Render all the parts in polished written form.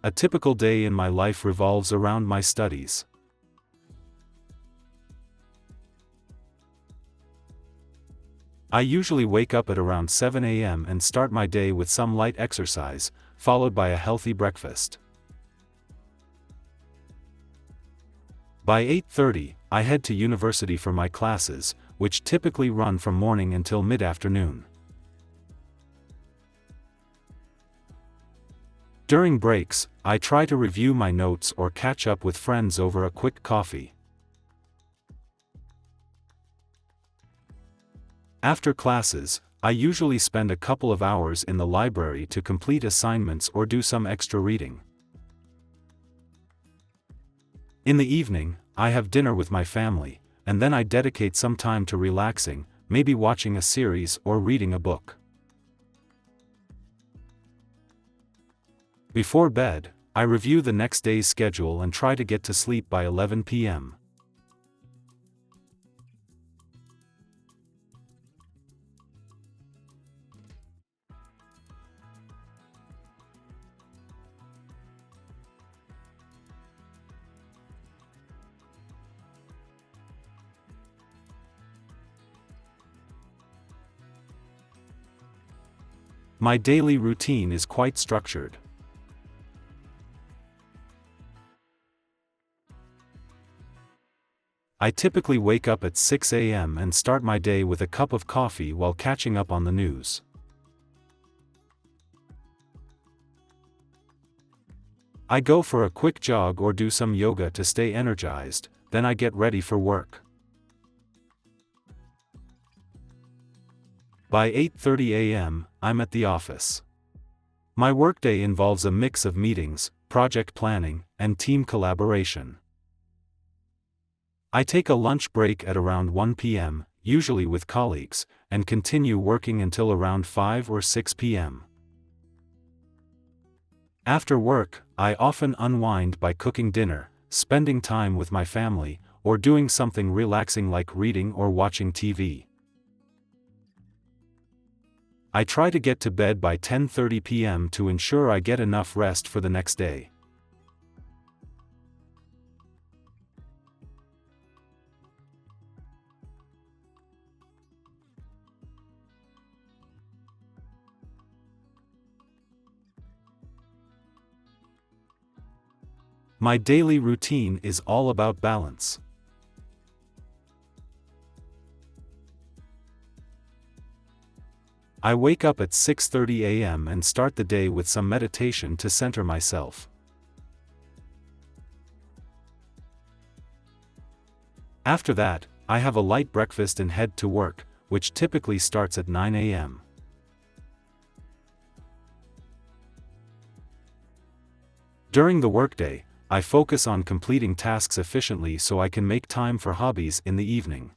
A typical day in my life revolves around my studies. I usually wake up at around 7 a.m. and start my day with some light exercise, followed by a healthy breakfast. By 8:30, I head to university for my classes, which typically run from morning until mid-afternoon. During breaks, I try to review my notes or catch up with friends over a quick coffee. After classes, I usually spend a couple of hours in the library to complete assignments or do some extra reading. In the evening, I have dinner with my family, and then I dedicate some time to relaxing, maybe watching a series or reading a book. Before bed, I review the next day's schedule and try to get to sleep by 11 p.m. My daily routine is quite structured. I typically wake up at 6 a.m. and start my day with a cup of coffee while catching up on the news. I go for a quick jog or do some yoga to stay energized, then I get ready for work. By 8:30 a.m., I'm at the office. My workday involves a mix of meetings, project planning, and team collaboration. I take a lunch break at around 1 p.m., usually with colleagues, and continue working until around 5 or 6 p.m. After work, I often unwind by cooking dinner, spending time with my family, or doing something relaxing like reading or watching TV. I try to get to bed by 10:30 p.m. to ensure I get enough rest for the next day. My daily routine is all about balance. I wake up at 6:30 a.m. and start the day with some meditation to center myself. After that, I have a light breakfast and head to work, which typically starts at 9 a.m. During the workday, I focus on completing tasks efficiently so I can make time for hobbies in the evening.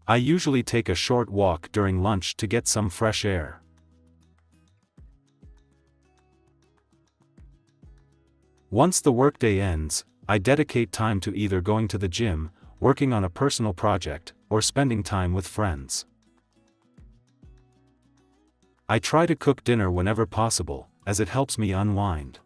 I usually take a short walk during lunch to get some fresh air. Once the workday ends, I dedicate time to either going to the gym, working on a personal project, or spending time with friends. I try to cook dinner whenever possible, as it helps me unwind.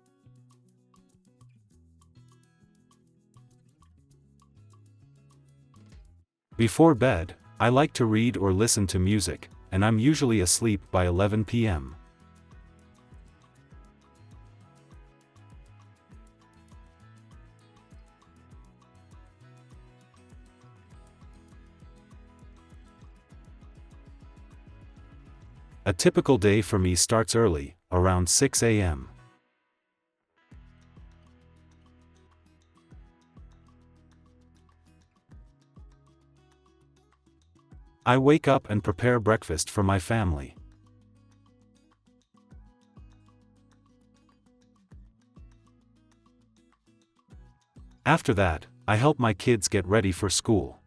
Before bed, I like to read or listen to music, and I'm usually asleep by 11 p.m. A typical day for me starts early, around 6 a.m. I wake up and prepare breakfast for my family. After that, I help my kids get ready for school.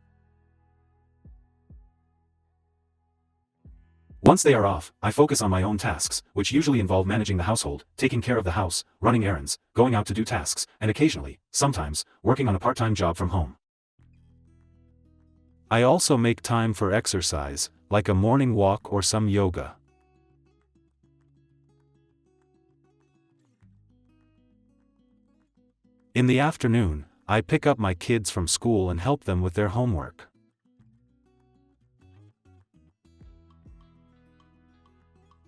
Once they are off, I focus on my own tasks, which usually involve managing the household, taking care of the house, running errands, going out to do tasks, and occasionally, sometimes, working on a part-time job from home. I also make time for exercise, like a morning walk or some yoga. In the afternoon, I pick up my kids from school and help them with their homework.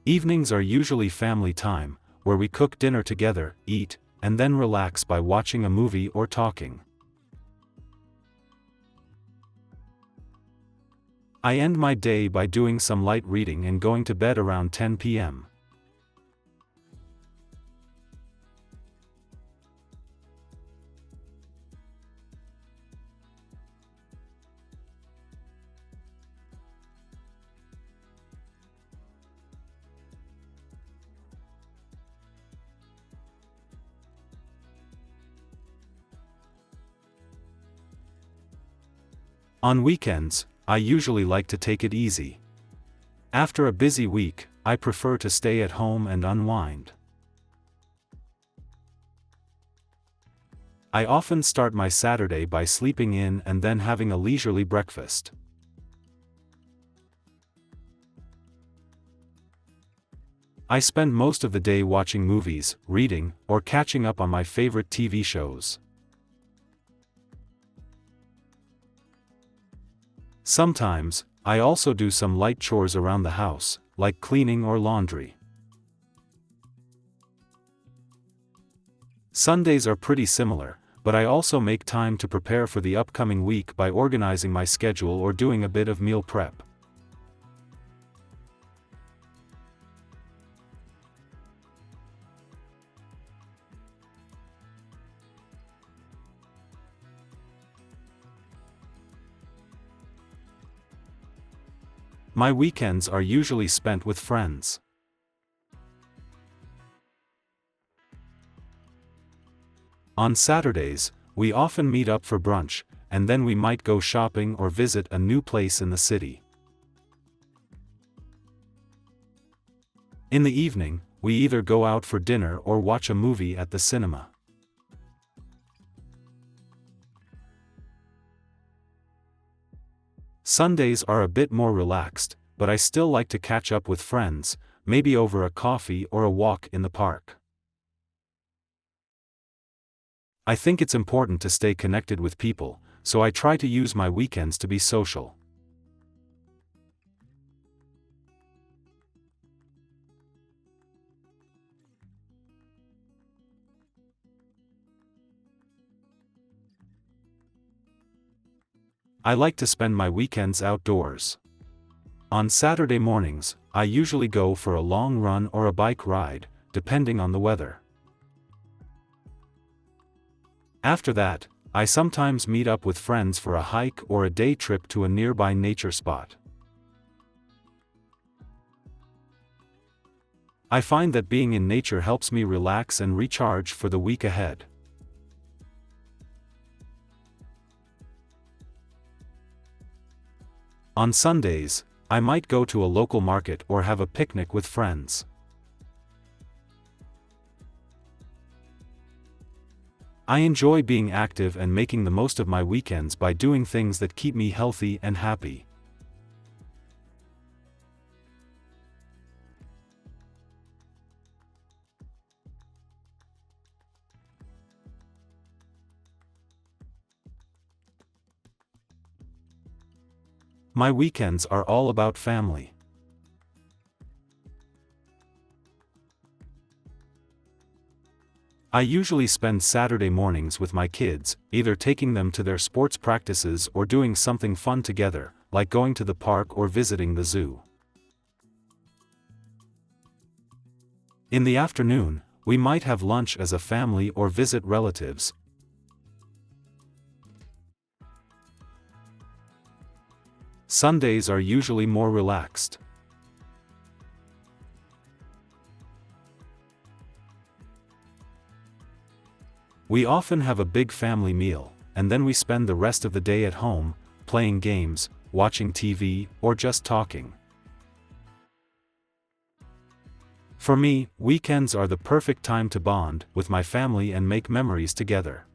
Evenings are usually family time, where we cook dinner together, eat, and then relax by watching a movie or talking. I end my day by doing some light reading and going to bed around 10 p.m. On weekends, I usually like to take it easy. After a busy week, I prefer to stay at home and unwind. I often start my Saturday by sleeping in and then having a leisurely breakfast. I spend most of the day watching movies, reading, or catching up on my favorite TV shows. Sometimes, I also do some light chores around the house, like cleaning or laundry. Sundays are pretty similar, but I also make time to prepare for the upcoming week by organizing my schedule or doing a bit of meal prep. My weekends are usually spent with friends. On Saturdays, we often meet up for brunch, and then we might go shopping or visit a new place in the city. In the evening, we either go out for dinner or watch a movie at the cinema. Sundays are a bit more relaxed, but I still like to catch up with friends, maybe over a coffee or a walk in the park. I think it's important to stay connected with people, so I try to use my weekends to be social. I like to spend my weekends outdoors. On Saturday mornings, I usually go for a long run or a bike ride, depending on the weather. After that, I sometimes meet up with friends for a hike or a day trip to a nearby nature spot. I find that being in nature helps me relax and recharge for the week ahead. On Sundays, I might go to a local market or have a picnic with friends. I enjoy being active and making the most of my weekends by doing things that keep me healthy and happy. My weekends are all about family. I usually spend Saturday mornings with my kids, either taking them to their sports practices or doing something fun together, like going to the park or visiting the zoo. In the afternoon, we might have lunch as a family or visit relatives. Sundays are usually more relaxed. We often have a big family meal, and then we spend the rest of the day at home, playing games, watching TV, or just talking. For me, weekends are the perfect time to bond with my family and make memories together.